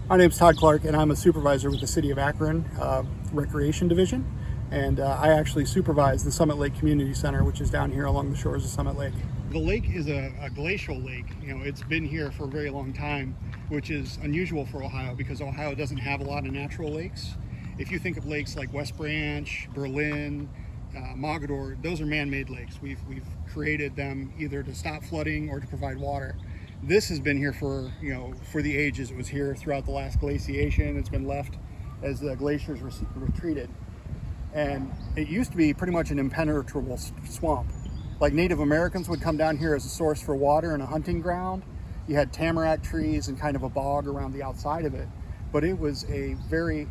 My name's Todd Clark, and I'm a supervisor with the City of Akron Recreation Division. And I actually supervise the Summit Lake Community Center, which is down here along the shores of Summit Lake. The lake is a glacial lake. You know, it's been here for a very long time, which is unusual for Ohio because Ohio doesn't have a lot of natural lakes. If you think of lakes like West Branch, Berlin, Mogador, those are man-made lakes. We've created them either to stop flooding or to provide water. This has been here for the ages. It was here throughout the last glaciation. It's been left as the glaciers retreated. And it used to be pretty much an impenetrable swamp. Like Native Americans would come down here as a source for water and a hunting ground. You had tamarack trees and kind of a bog around the outside of it. But it was a very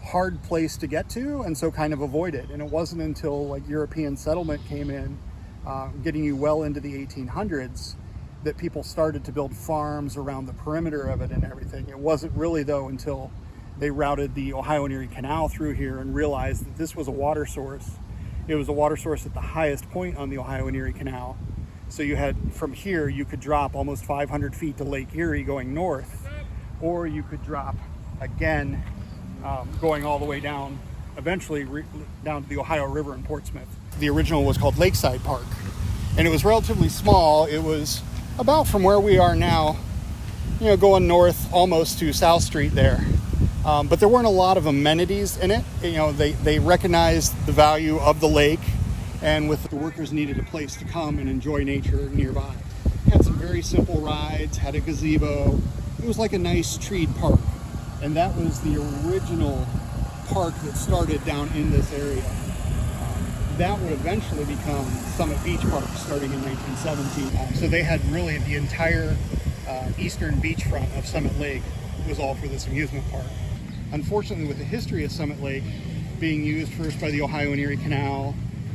hard place to get to, and so kind of avoided. And it wasn't until like European settlement came in, getting you well into the 1800s, that people started to build farms around the perimeter of it and everything. It wasn't really though until they routed the Ohio and Erie Canal through here and realized that this was a water source. It was a water source at the highest point on the Ohio and Erie Canal. So you had, from here, you could drop almost 500 feet to Lake Erie going north, or you could drop again, going all the way down, eventually down to the Ohio River in Portsmouth. The original was called Lakeside Park, and it was relatively small. It was about from where we are now, going north almost to South Street there. But there weren't a lot of amenities in it. They recognized the value of the lake, and with the workers needed a place to come and enjoy nature nearby. Had some very simple rides, had a gazebo. It was like a nice treed park. And that was the original park that started down in this area. That would eventually become Summit Beach Park starting in 1917. So they had really the entire eastern beachfront of Summit Lake was all for this amusement park. Unfortunately, with the history of Summit Lake being used first by the Ohio and Erie Canal,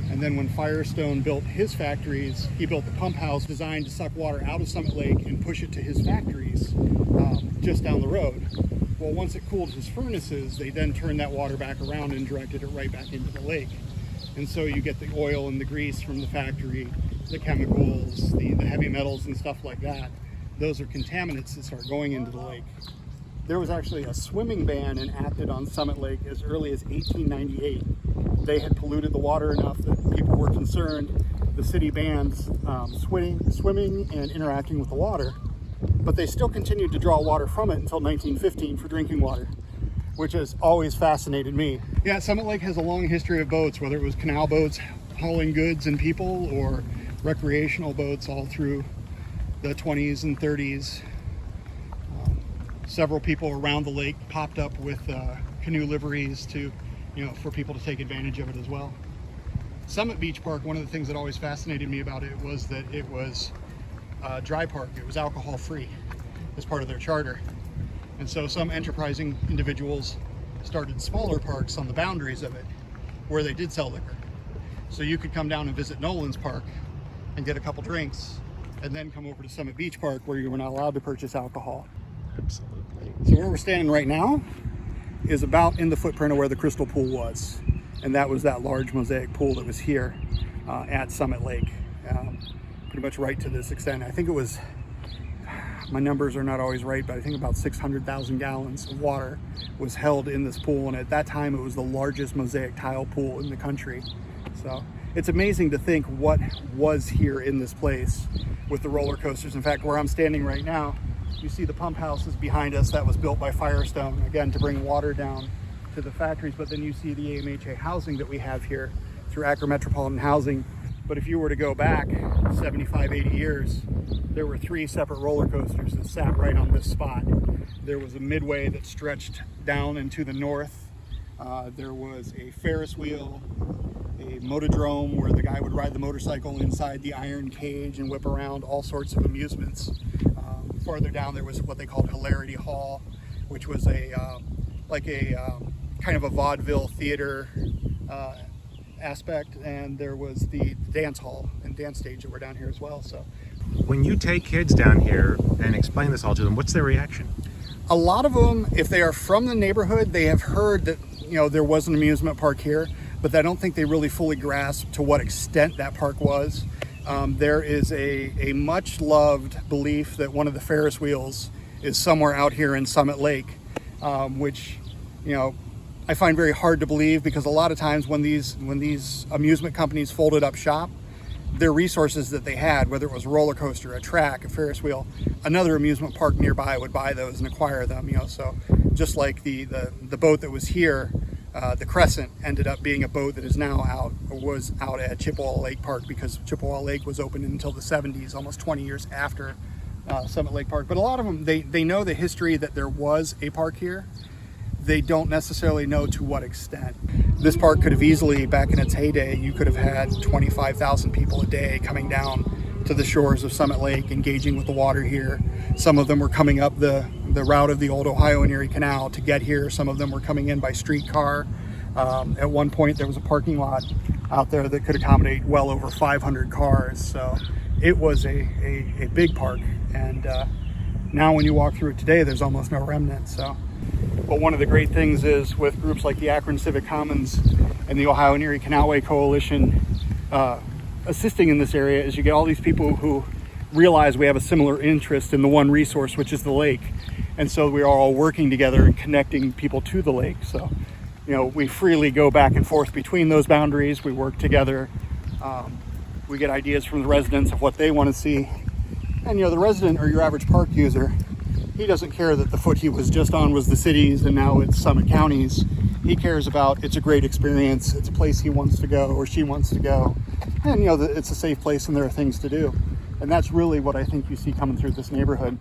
and then when Firestone built his factories, he built the pump house designed to suck water out of Summit Lake and push it to his factories just down the road. Well, once it cooled his furnaces, they then turned that water back around and directed it right back into the lake. And so you get the oil and the grease from the factory, the chemicals, the heavy metals and stuff like that. Those are contaminants that start going into the lake. There was actually a swimming ban enacted on Summit Lake as early as 1898. They had polluted the water enough that people were concerned. The city banned swimming and interacting with the water, but they still continued to draw water from it until 1915 for drinking water, which has always fascinated me. Yeah, Summit Lake has a long history of boats, whether it was canal boats hauling goods and people or recreational boats all through the 20s and 30s. Several people around the lake popped up with canoe liveries to, for people to take advantage of it as well. Summit Beach Park, one of the things that always fascinated me about it was that it was a dry park. It was alcohol free as part of their charter. And so some enterprising individuals started smaller parks on the boundaries of it where they did sell liquor. So you could come down and visit Nolan's Park and get a couple drinks and then come over to Summit Beach Park where you were not allowed to purchase alcohol. Absolutely. So where we're standing right now is about in the footprint of where the Crystal Pool was. And that was that large mosaic pool that was here at Summit Lake. Pretty much right to this extent. I think it was, my numbers are not always right, but I think about 600,000 gallons of water was held in this pool. And at that time, it was the largest mosaic tile pool in the country. So it's amazing to think what was here in this place with the roller coasters. In fact, where I'm standing right now, you see the pump houses behind us. That was built by Firestone, again, to bring water down to the factories. But then you see the AMHA housing that we have here through Akron Metropolitan Housing. But if you were to go back 75, 80 years, there were 3 separate roller coasters that sat right on this spot. There was a midway that stretched down into the north. There was a Ferris wheel, a motodrome where the guy would ride the motorcycle inside the iron cage and whip around, all sorts of amusements. Farther down there was what they called Hilarity Hall, which was a kind of a vaudeville theater aspect, and there was the dance hall and dance stage that were down here as well. So when you take kids down here and explain this all to them, what's their reaction? A lot of them, if they are from the neighborhood, they have heard that there was an amusement park here, but I don't think they really fully grasp to what extent that park was. There is a much loved belief that one of the Ferris wheels is somewhere out here in Summit Lake. which, you know, I find very hard to believe, because a lot of times when these amusement companies folded up shop, their resources that they had, whether it was a roller coaster, a track, a Ferris wheel, another amusement park nearby would buy those and acquire them. You know, so just like the boat that was here, the Crescent, ended up being a boat that is now was out at Chippewa Lake Park, because Chippewa Lake was opened until the 70s, almost 20 years after Summit Lake Park. But a lot of them, they know the history that there was a park here. They don't necessarily know to what extent. This park could have easily, back in its heyday, you could have had 25,000 people a day coming down to the shores of Summit Lake, engaging with the water here. Some of them were coming up the route of the old Ohio and Erie Canal to get here. Some of them were coming in by streetcar. At one point, there was a parking lot out there that could accommodate well over 500 cars. So it was a big park. And now when you walk through it today, there's almost no remnant. But one of the great things is, with groups like the Akron Civic Commons and the Ohio and Erie Canalway Coalition assisting in this area, is you get all these people who realize we have a similar interest in the one resource, which is the lake. And so we are all working together and connecting people to the lake. So, you know, we freely go back and forth between those boundaries. We work together. We get ideas from the residents of what they want to see. And, you know, the resident, or your average park user, he doesn't care that the foot he was just on was the cities and now it's Summit County's. He cares about, it's a great experience, it's a place he wants to go or she wants to go, and, you know, that it's a safe place and there are things to do. And that's really what I think you see coming through this neighborhood.